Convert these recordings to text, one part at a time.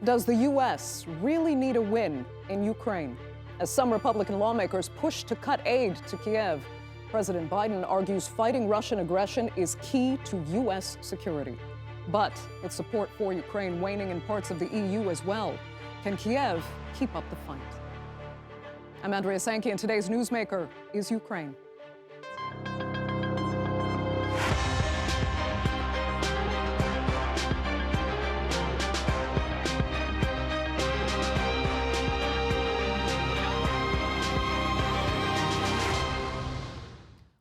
Does the U.S. really need a win in Ukraine? As some Republican lawmakers push to cut aid to Kiev, President Biden argues fighting Russian aggression is key to U.S. security. But with support for Ukraine waning in parts of the EU as well, can Kiev keep up the fight? I'm Andrea Sankey, and today's newsmaker is Ukraine.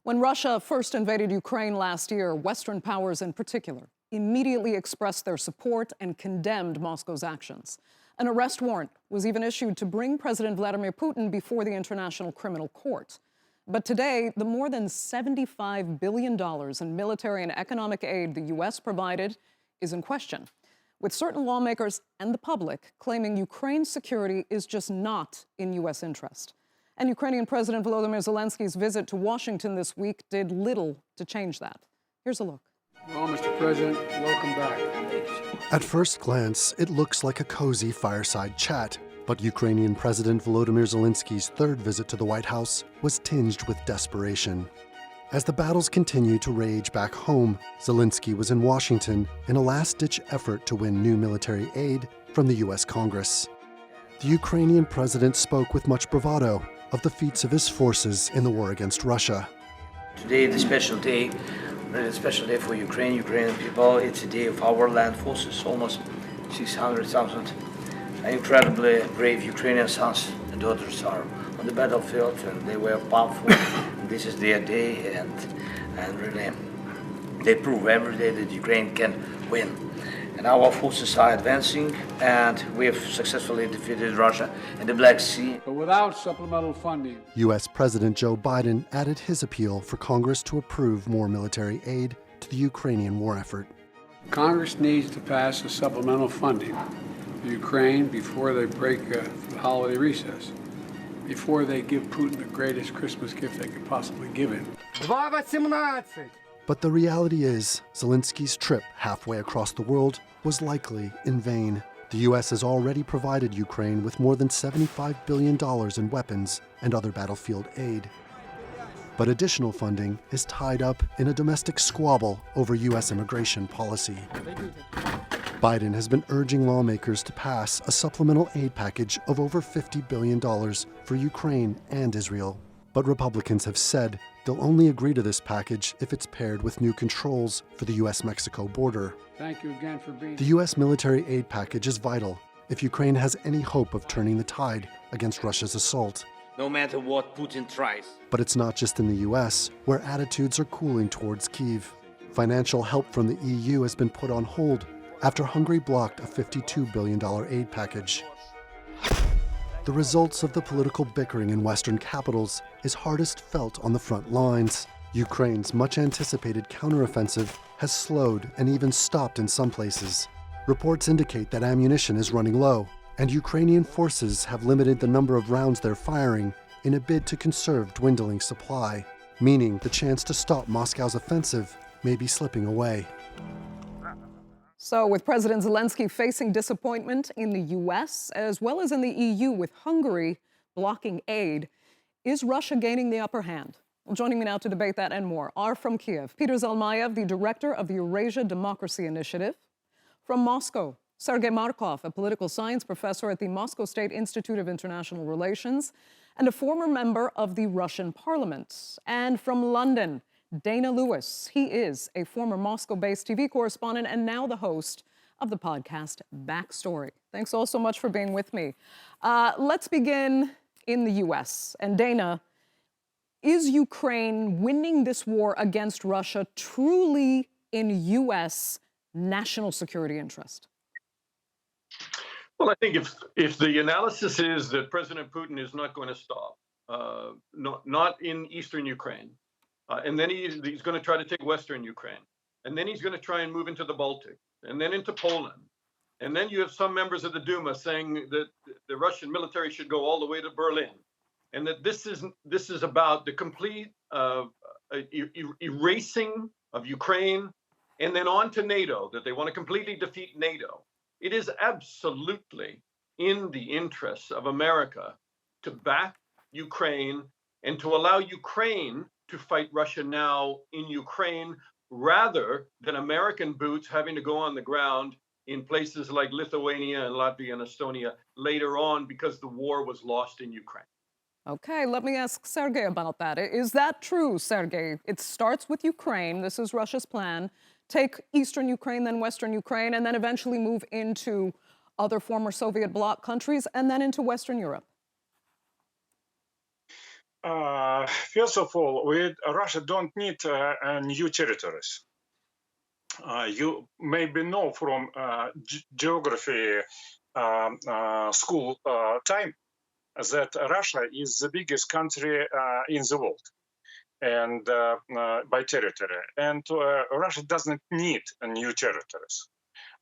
When Russia first invaded Ukraine last year, Western powers in particular immediately expressed their support and condemned Moscow's actions. An arrest warrant was even issued to bring President Vladimir Putin before the International Criminal Court. But today, the more than $75 billion in military and economic aid the U.S. provided is in question, with certain lawmakers and the public claiming Ukraine's security is just not in U.S. interest. And Ukrainian President Volodymyr Zelensky's visit to Washington this week did little to change that. Here's a look. Well, Mr. President, welcome back. At first glance, it looks like a cozy fireside chat. But Ukrainian President Volodymyr Zelensky's third visit to the White House was tinged with desperation. As the battles continue to rage back home, Zelensky was in Washington in a last-ditch effort to win new military aid from the U.S. Congress. The Ukrainian president spoke with much bravado of the feats of his forces in the war against Russia. Today is a special day, really a special day for Ukrainian people. It's a day of our land forces, almost 600,000 incredibly brave Ukrainian sons and daughters are on the battlefield, and they were powerful. And this is their day, and really they prove every day that Ukraine can win. And our forces are advancing, and we have successfully defeated Russia in the Black Sea. But without supplemental funding, U.S. President Joe Biden added his appeal for Congress to approve more military aid to the Ukrainian war effort. Congress needs to pass a supplemental funding for Ukraine before they break for the holiday recess, before they give Putin the greatest Christmas gift they could possibly give him. But the reality is, Zelensky's trip halfway across the world was likely in vain. The U.S. has already provided Ukraine with more than $75 billion in weapons and other battlefield aid. But additional funding is tied up in a domestic squabble over U.S. immigration policy. Biden has been urging lawmakers to pass a supplemental aid package of over $50 billion for Ukraine and Israel. But Republicans have said they'll only agree to this package if it's paired with new controls for the U.S.-Mexico border. Thank you again for being The U.S. military aid package is vital if Ukraine has any hope of turning the tide against Russia's assault. No matter what Putin tries. But it's not just in the U.S. where attitudes are cooling towards Kiev. Financial help from the EU has been put on hold after Hungary blocked a $52 billion aid package. The results of the political bickering in Western capitals is hardest felt on the front lines. Ukraine's much-anticipated counteroffensive has slowed and even stopped in some places. Reports indicate that ammunition is running low, and Ukrainian forces have limited the number of rounds they're firing in a bid to conserve dwindling supply, meaning the chance to stop Moscow's offensive may be slipping away. So with President Zelensky facing disappointment in the U.S. as well as in the EU with Hungary blocking aid, is Russia gaining the upper hand? Well, joining me now to debate that and more are from Kiev, Peter Zalmayev, the director of the Eurasia Democracy Initiative. From Moscow, Sergei Markov, a political science professor at the Moscow State Institute of International Relations and a former member of the Russian parliament. And from London, Dana Lewis. He is a former Moscow-based TV correspondent and now the host of the podcast Backstory. Thanks all so much for being with me. Let's begin in the U.S. And Dana, is Ukraine winning this war against Russia truly in U.S. national security interest? Well, I think if the analysis is that President Putin is not going to stop, not in eastern Ukraine, and then he's going to try to take Western Ukraine. And then he's going to try and move into the Baltic and then into Poland. And then you have some members of the Duma saying that the Russian military should go all the way to Berlin. And that this is about the complete erasing of Ukraine and then on to NATO, that they want to completely defeat NATO. It is absolutely in the interests of America to back Ukraine and to allow Ukraine to fight Russia now in Ukraine rather than American boots having to go on the ground in places like Lithuania and Latvia and Estonia later on because the war was lost in Ukraine. Okay, let me ask Sergei about that. Is that true, Sergei? It starts with Ukraine. This is Russia's plan. Take eastern Ukraine, then western Ukraine, and then eventually move into other former Soviet bloc countries and then into Western Europe. First of all, Russia don't need new territories. You maybe know from geography school time that Russia is the biggest country in the world, and by territory. And Russia doesn't need new territories.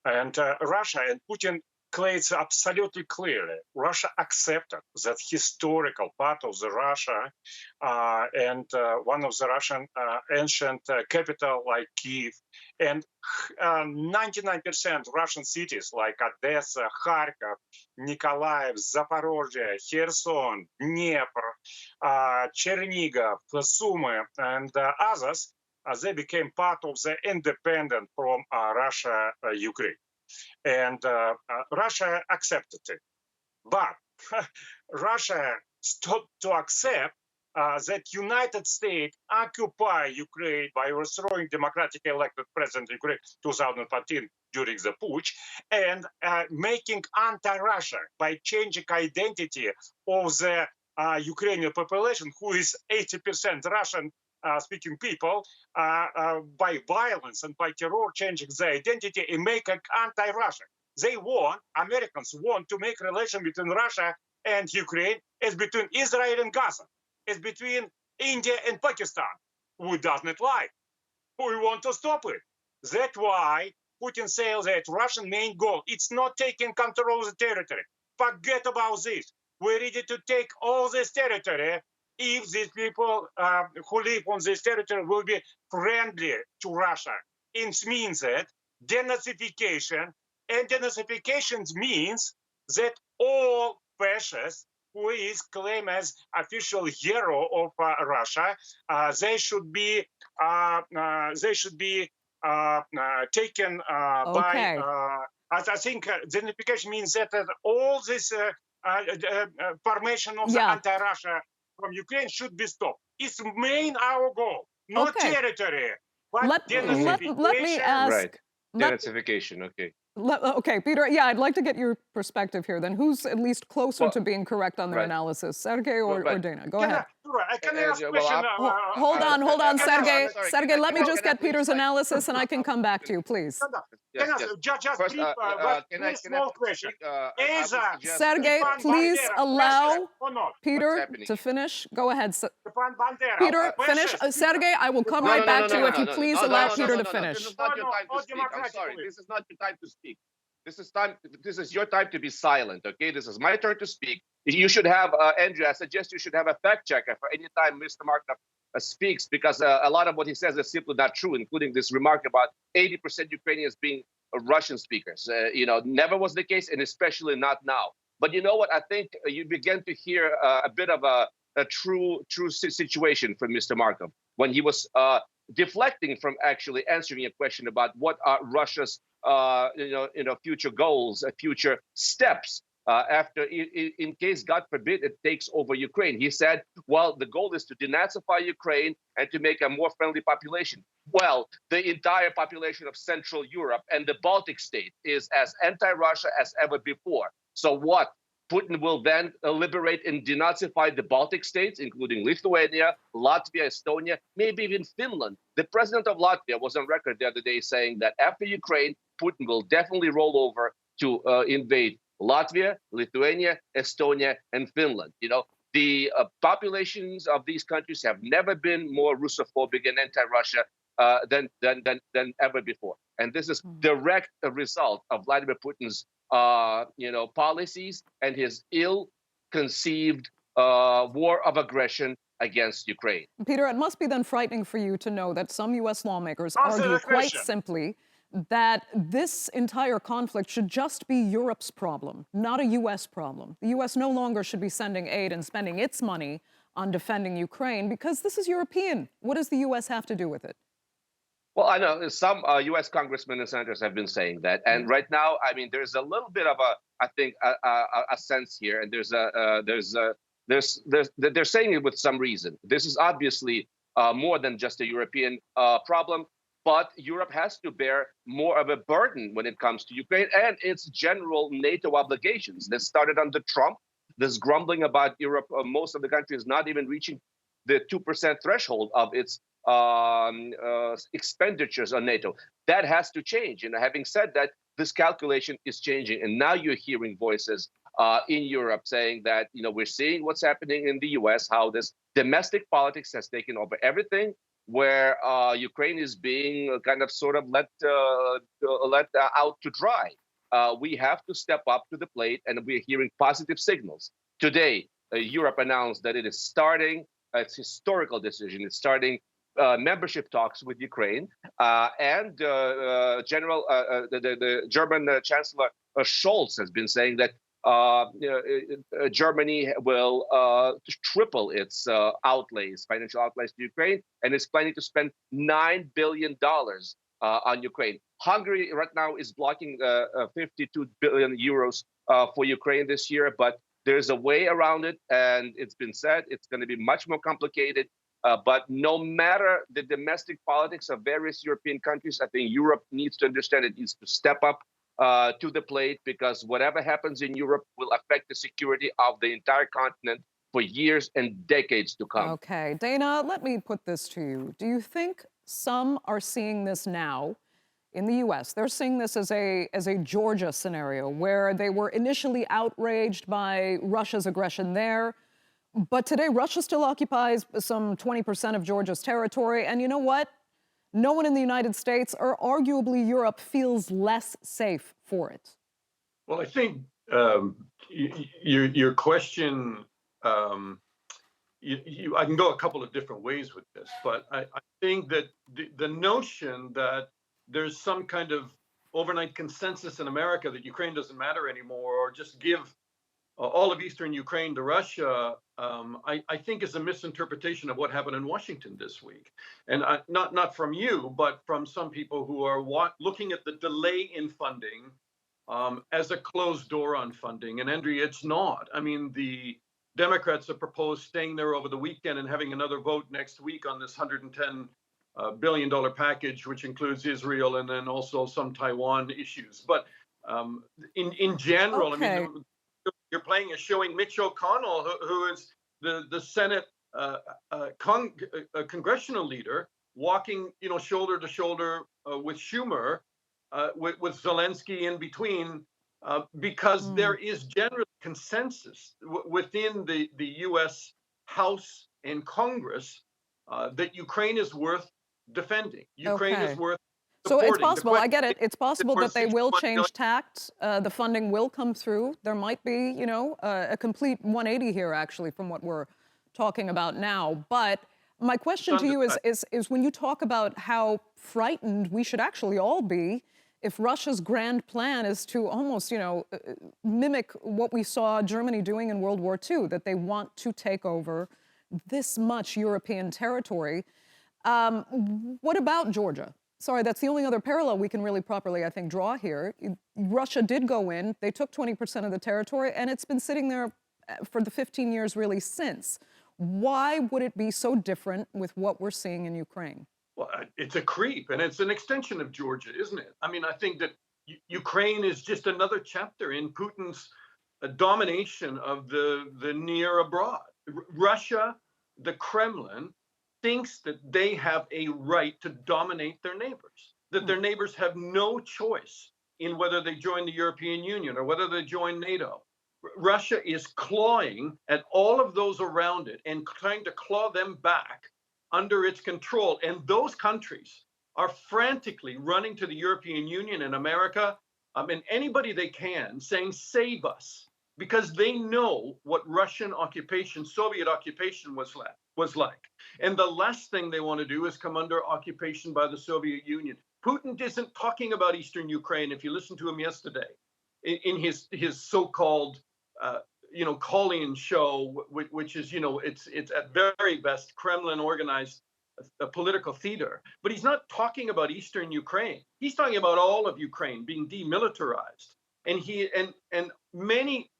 And Russia and Putin claims absolutely clearly, Russia accepted that historical part of the Russia and one of the Russian ancient capital like Kiev, and 99% Russian cities like Odessa, Kharkov, Nikolaev, Zaporozhye, Kherson, Dnepr, Chernigov, Sumy, and others, they became part of the independent from Russia, Ukraine. And Russia accepted it. But Russia stopped to accept that United States occupy Ukraine by overthrowing democratically elected president of Ukraine 2014 during the putsch, and making anti-Russia by changing identity of the Ukrainian population, who is 80% Russian speaking people, by violence and by terror, changing their identity and making anti-Russia. They want, Americans want to make relation between Russia and Ukraine as between Israel and Gaza, as between India and Pakistan. We does not like. We want to stop it. That's why Putin says that Russian main goal, it's not taking control of the territory. Forget about this. We're ready to take all this territory if these people who live on this territory will be friendly to Russia. It means that denazification, and denazification means that all fascists who is claimed as official hero of Russia, they should be taken by. I think denazification means that all this formation of the anti-Russia from Ukraine should be stopped. It's main our goal, not territory, but denazification. Let me ask. Right. Denazification, okay. Okay, Peter, yeah, I'd like to get your perspective here then. Who's at least closer to being correct on their analysis, Sergei or Dana? Go ahead. I can ask a question. Hold on, Sergei. Sergei, let me just get Peter's analysis and I can come back to you, please. Just brief, small question. Sergei, please allow Peter to finish. Go ahead. Peter, finish. Sergei, I will come right back to you if you please allow Peter to finish. This is not your time to speak. I'm sorry. This is not your time to speak. This is your time to be silent, okay? This is my turn to speak. You should have, Andrew, I suggest you should have a fact checker for any time Mr. Markov speaks, because a lot of what he says is simply not true, including this remark about 80% Ukrainians being Russian speakers. Never was the case, and especially not now. But you know what? I think you begin to hear a bit of a true situation from Mr. Markov when he was deflecting from actually answering a question about what are Russia's future goals, future steps after, in case, God forbid, it takes over Ukraine. He said, well, the goal is to denazify Ukraine and to make a more friendly population. Well, the entire population of Central Europe and the Baltic state is as anti-Russia as ever before. So what? Putin will then liberate and denazify the Baltic states, including Lithuania, Latvia, Estonia, maybe even Finland. The president of Latvia was on record the other day saying that after Ukraine, Putin will definitely roll over to invade Latvia, Lithuania, Estonia, and Finland. The populations of these countries have never been more Russophobic and anti-Russia than ever before. And this is direct result of Vladimir Putin's policies and his ill-conceived war of aggression against Ukraine. Peter, it must be then frightening for you to know that some U.S. lawmakers argue quite simply that this entire conflict should just be Europe's problem, not a U.S. problem. The U.S. no longer should be sending aid and spending its money on defending Ukraine because this is European. What does the U.S. have to do with it? Well, I know some U.S. congressmen and senators have been saying that, and right now, I mean, there's a little bit of I think, a sense here, and they're saying it with some reason. This is obviously more than just a European problem, but Europe has to bear more of a burden when it comes to Ukraine and its general NATO obligations. This started under Trump. This grumbling about Europe, most of the countries not even reaching the 2% threshold of its expenditures on NATO. That has to change. And having said that, this calculation is changing. And now you're hearing voices in Europe saying that, we're seeing what's happening in the US, how this domestic politics has taken over everything, where Ukraine is being kind of sort of let out to dry. We have to step up to the plate, and we're hearing positive signals. Today, Europe announced that it is starting, it's a historical decision, it's starting membership talks with Ukraine, and the German Chancellor Scholz has been saying that Germany will triple its financial outlays to Ukraine, and is planning to spend $9 billion on Ukraine. Hungary right now is blocking 52 billion euros for Ukraine this year, but there's a way around it, and it's been said it's going to be much more complicated. But no matter the domestic politics of various European countries, I think Europe needs to understand it needs to step up to the plate, because whatever happens in Europe will affect the security of the entire continent for years and decades to come. Okay, Dana, let me put this to you. Do you think some are seeing this now in the U.S.? They're seeing this as a Georgia scenario, where they were initially outraged by Russia's aggression there. But today, Russia still occupies some 20% of Georgia's territory. And you know what? No one in the United States, or arguably Europe, feels less safe for it. Well, I think your question, I can go a couple of different ways with this, but I think that the notion that there's some kind of overnight consensus in America that Ukraine doesn't matter anymore, or just give all of Eastern Ukraine to Russia, I think is a misinterpretation of what happened in Washington this week. And not from you, but from some people who are looking at the delay in funding as a closed door on funding. And Andrea, it's not. I mean, the Democrats have proposed staying there over the weekend and having another vote next week on this $110 billion package, which includes Israel and then also some Taiwan issues. But in general, okay. I mean, you're playing is showing Mitch McConnell, who is the Senate congressional leader, walking shoulder to shoulder with Schumer, with Zelensky in between, because there is general consensus within the U.S. House and Congress that Ukraine is worth defending. Ukraine is worth So supporting. it's possible, I get it, it's possible that they will change tact, the funding will come through. There might be, a complete 180 here, actually, from what we're talking about now. But my question to you is when you talk about how frightened we should actually all be if Russia's grand plan is to almost, mimic what we saw Germany doing in World War II, that they want to take over this much European territory. What about Georgia? Sorry, that's the only other parallel we can really properly, I think, draw here. Russia did go in, they took 20% of the territory, and it's been sitting there for the 15 years really since. Why would it be so different with what we're seeing in Ukraine? Well, it's a creep, and it's an extension of Georgia, isn't it? I mean, I think that Ukraine is just another chapter in Putin's domination of the near abroad. Russia, the Kremlin, thinks that they have a right to dominate their neighbors, that their neighbors have no choice in whether they join the European Union or whether they join NATO. Russia is clawing at all of those around it and trying to claw them back under its control. And those countries are frantically running to the European Union and America, and anybody they can, saying, save us, because they know what Russian occupation, Soviet occupation was like. And the last thing they want to do is come under occupation by the Soviet Union. Putin isn't talking about Eastern Ukraine. If you listen to him yesterday, in his so-called call-in show, which is it's at very best Kremlin organized political theater, but he's not talking about Eastern Ukraine. He's talking about all of Ukraine being demilitarized, and many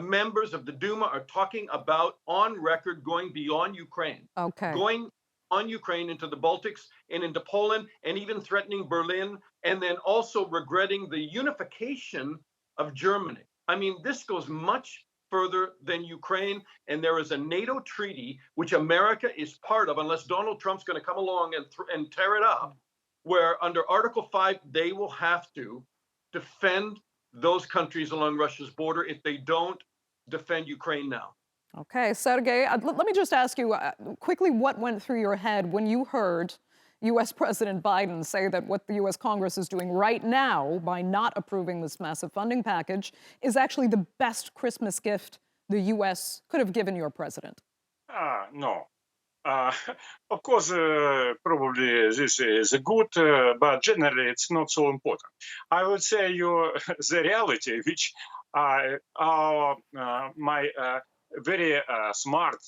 members of the Duma are talking about on record going beyond Ukraine, going on Ukraine into the Baltics and into Poland, and even threatening Berlin, and then also regretting the unification of Germany. I mean, this goes much further than Ukraine, and there is a NATO treaty which America is part of, unless Donald Trump's going to come along and tear it up, where under Article 5 they will have to defend those countries along Russia's border if they don't defend Ukraine now. Okay, Sergei, let me just ask you quickly what went through your head when you heard U.S. President Biden say that what the U.S. Congress is doing right now by not approving this massive funding package is actually the best Christmas gift the U.S. could have given your president? No. Of course, probably this is good, but generally it's not so important. I would say the reality, which my very smart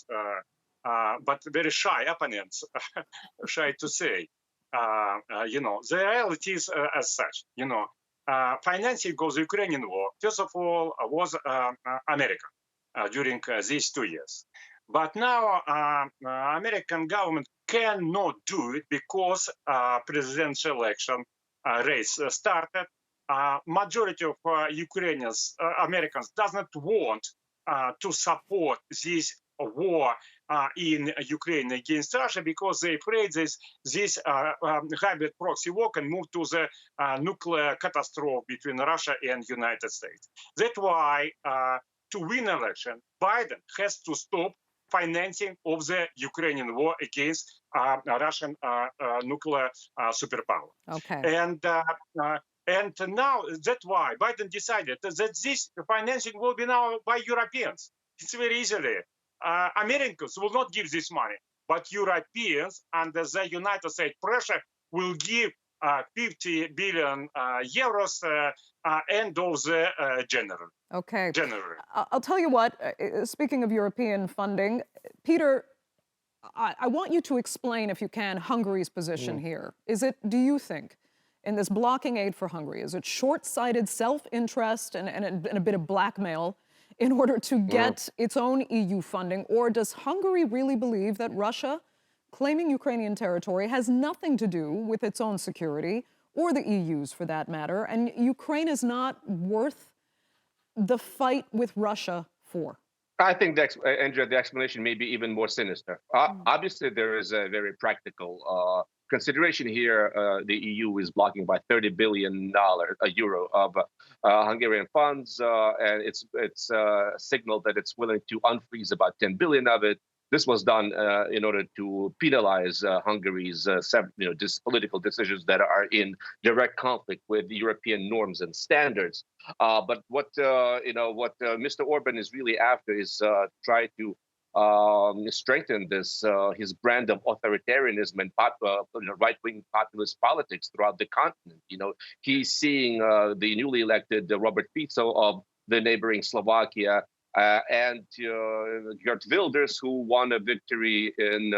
but very shy opponents shy to say. The reality is as such. Financing of the Ukrainian war, first of all, was America during these 2 years. But now American government cannot do it because presidential election race started. Majority of Ukrainians, Americans, does not want to support this war in Ukraine against Russia because they're afraid this hybrid proxy war can move to the nuclear catastrophe between Russia and United States. That's why to win election, Biden has to stop financing of the Ukrainian war against Russian nuclear superpower. Okay. And now that's why Biden decided that this financing will be now by Europeans. It's very easily. Americans will not give this money, but Europeans under the United States pressure will give 50 billion euros end of the January. Okay. January. I'll tell you what, speaking of European funding, Peter, I want you to explain, if you can, Hungary's position here. Do you think, in this blocking aid for Hungary, is it short-sighted self-interest and a bit of blackmail in order to get its own EU funding? Or does Hungary really believe that Russia, claiming Ukrainian territory, has nothing to do with its own security, or the EU's for that matter, and Ukraine is not worth the fight with Russia for? I think, Andrea, the explanation may be even more sinister. Obviously, there is a very practical consideration here. The EU is blocking by $30 billion euro of Hungarian funds, and it's signaled that it's willing to unfreeze about 10 billion of it. This was done in order to penalize Hungary's political decisions that are in direct conflict with European norms and standards. But what Mr. Orban is really after is try to strengthen his brand of authoritarianism and right-wing populist politics throughout the continent. He's seeing the newly elected Robert Fico of the neighboring Slovakia and Geert Wilders, who won a victory in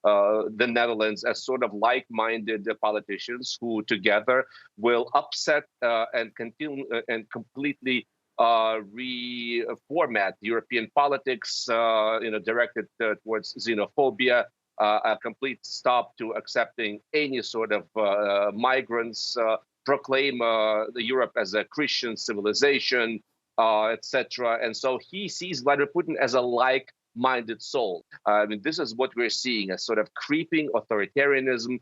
the Netherlands, as sort of like-minded politicians who together will upset and continue and completely reformat European politics, directed towards xenophobia, a complete stop to accepting any sort of migrants, proclaim Europe as a Christian civilization, etc. And so he sees Vladimir Putin as a like-minded soul. I mean, this is what we're seeing, a sort of creeping authoritarianism,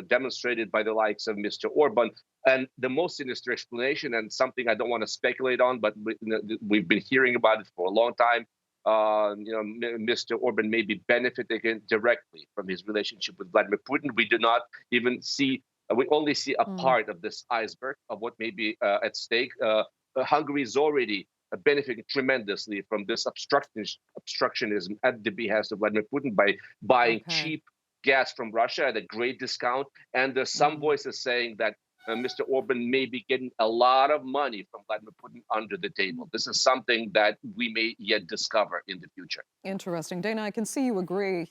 demonstrated by the likes of Mr. Orban. And the most sinister explanation, and something I don't want to speculate on, but we've been hearing about it for a long time, Mr. Orban may be benefiting directly from his relationship with Vladimir Putin. We do not even see, we only see a part of this iceberg of what may be at stake. Hungary is already benefiting tremendously from this obstructionism at the behest of Vladimir Putin by buying cheap gas from Russia at a great discount. And there's some voices saying that Mr. Orban may be getting a lot of money from Vladimir Putin under the table. This is something that we may yet discover in the future. Interesting. Dana, I can see you agree.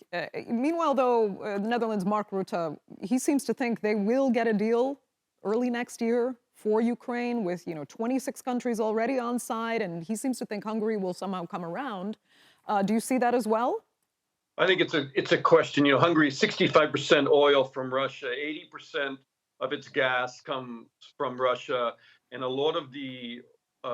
Meanwhile, though, the Netherlands' Mark Rutte, he seems to think they will get a deal early next year for Ukraine with, 26 countries already on side, and he seems to think Hungary will somehow come around. Do you see that as well? I think it's a question. Hungary is 65% oil from Russia, 80% of its gas comes from Russia, and a lot of the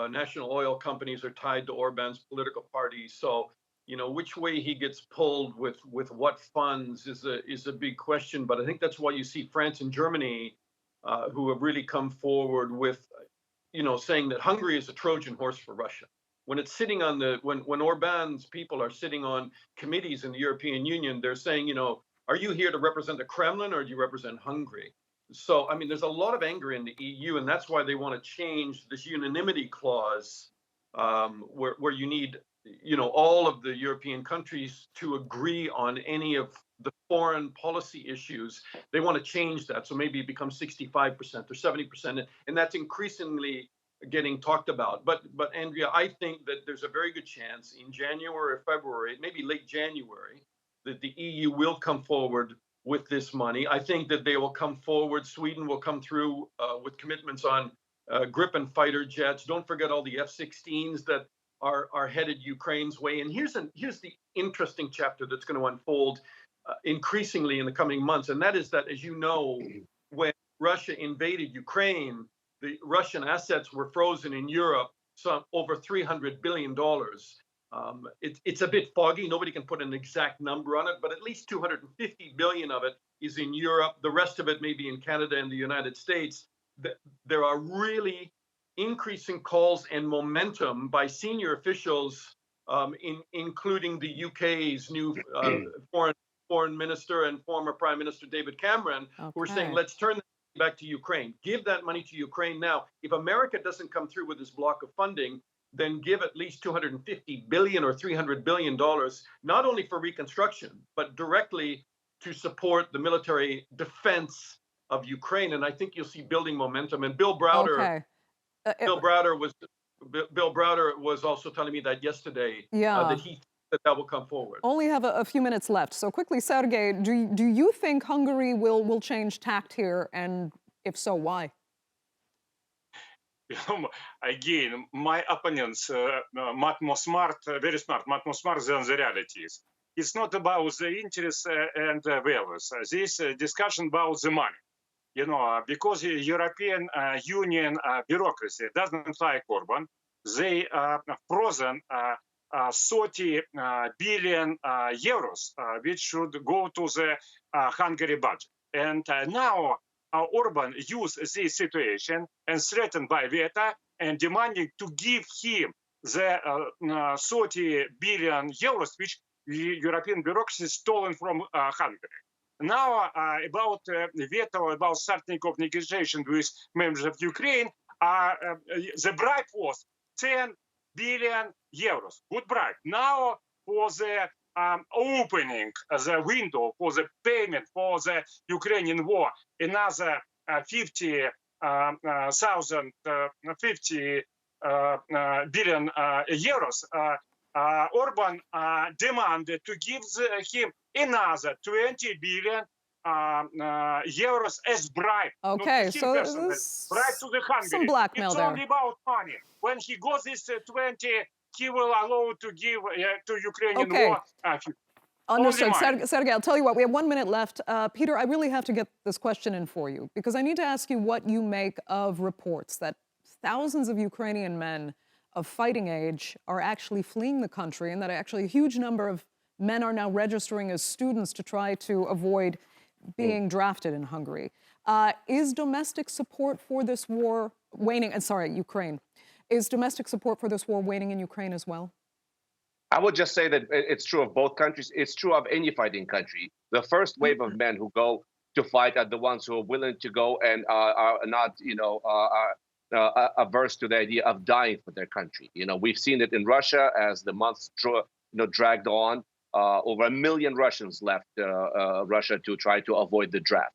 national oil companies are tied to Orban's political party. So, which way he gets pulled with what funds is a big question. But I think that's why you see France and Germany, who have really come forward with, saying that Hungary is a Trojan horse for Russia. When it's sitting on when Orban's people are sitting on committees in the European Union, they're saying, are you here to represent the Kremlin or do you represent Hungary? So, there's a lot of anger in the EU, and that's why they want to change this unanimity clause, where you need, all of the European countries to agree on any of the foreign policy issues. They want to change that, so maybe it becomes 65% or 70%, and that's increasingly getting talked about. But Andrea, I think that there's a very good chance in January or February, maybe late January, that the EU will come forward with this money. I think that they will come forward. Sweden will come through with commitments on Gripen fighter jets. Don't forget all the F-16s that are headed Ukraine's way. And here's the interesting chapter that's going to unfold increasingly in the coming months. And that is that, as you know, when Russia invaded Ukraine, the Russian assets were frozen in Europe, some over $300 billion. It's a bit foggy. Nobody can put an exact number on it, but at least 250 billion of it is in Europe. The rest of it may be in Canada and the United States. There are really increasing calls and momentum by senior officials, including the UK's new foreign minister and former Prime Minister David Cameron, who are saying, let's turn that back to Ukraine. Give that money to Ukraine now. If America doesn't come through with this block of funding, then give at least 250 billion or $300 billion, not only for reconstruction, but directly to support the military defense of Ukraine. And I think you'll see building momentum. And Bill Browder, Bill Browder was also telling me that yesterday, that he that will come forward. Only have a few minutes left. So quickly, Sergei, do you think Hungary will change tact here? And if so, why? Again, my opponents much more smart, very smart, much more smart than the reality is. It's not about the interests and values. This discussion about the money. Because the European Union bureaucracy doesn't like Orban, they frozen 30 billion euros, which should go to the Hungary budget. And now Orban used this situation and threatened by veto and demanding to give him the 30 billion euros, which the European bureaucracy stolen from Hungary. Now, about veto, about starting of negotiations with members of Ukraine, the bribe was 10 billion euros. Good bribe. Now, for the opening the window for the payment for the Ukrainian war, another 50 billion euros, Orban demanded to give him another 20 billion euros as bribe. Okay, so bribe to the Hungary. Some blackmail it's only about money. When he got this 20, he will allow to give to Ukrainian war. Understood. Sergei, I'll tell you what, we have 1 minute left. Peter, I really have to get this question in for you because I need to ask you what you make of reports that thousands of Ukrainian men of fighting age are actually fleeing the country and that actually a huge number of men are now registering as students to try to avoid being drafted in Hungary. Is domestic support for this war waning? Ukraine. Is domestic support for this war waning in Ukraine as well? I would just say that it's true of both countries. It's true of any fighting country. The first wave of men who go to fight are the ones who are willing to go and are not, averse to the idea of dying for their country. We've seen it in Russia as the months dragged on. over 1 million Russians left Russia to try to avoid the draft.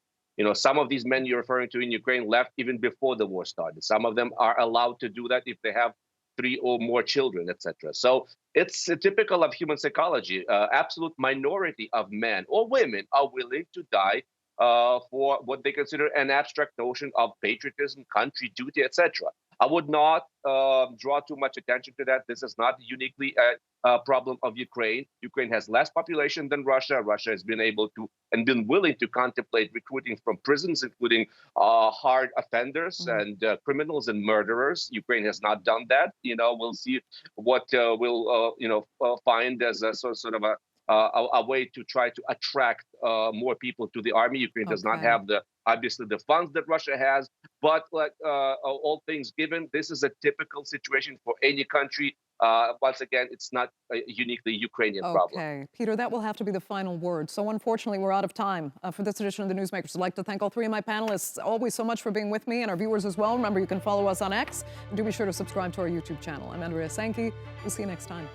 Some of these men you're referring to in Ukraine left even before the war started. Some of them are allowed to do that if they have 3 or more children, etc. So it's typical of human psychology. Absolute minority of men or women are willing to die for what they consider an abstract notion of patriotism, country duty, etc. I would not draw too much attention to that. This is not uniquely a problem of Ukraine. Ukraine has less population than Russia. Russia has been able to and been willing to contemplate recruiting from prisons, including hard offenders and criminals and murderers. Ukraine has not done that. We'll see what we'll find as a sort of a way to try to attract more people to the army. Ukraine does not have obviously the funds that Russia has, but all things given, this is a typical situation for any country. Once again, it's not a uniquely Ukrainian problem. Okay, Peter, that will have to be the final word. So unfortunately, we're out of time for this edition of the Newsmakers. I'd like to thank all 3 of my panelists always so much for being with me, and our viewers as well. Remember, you can follow us on X, and do be sure to subscribe to our YouTube channel. I'm Andrea Sankey. We'll see you next time.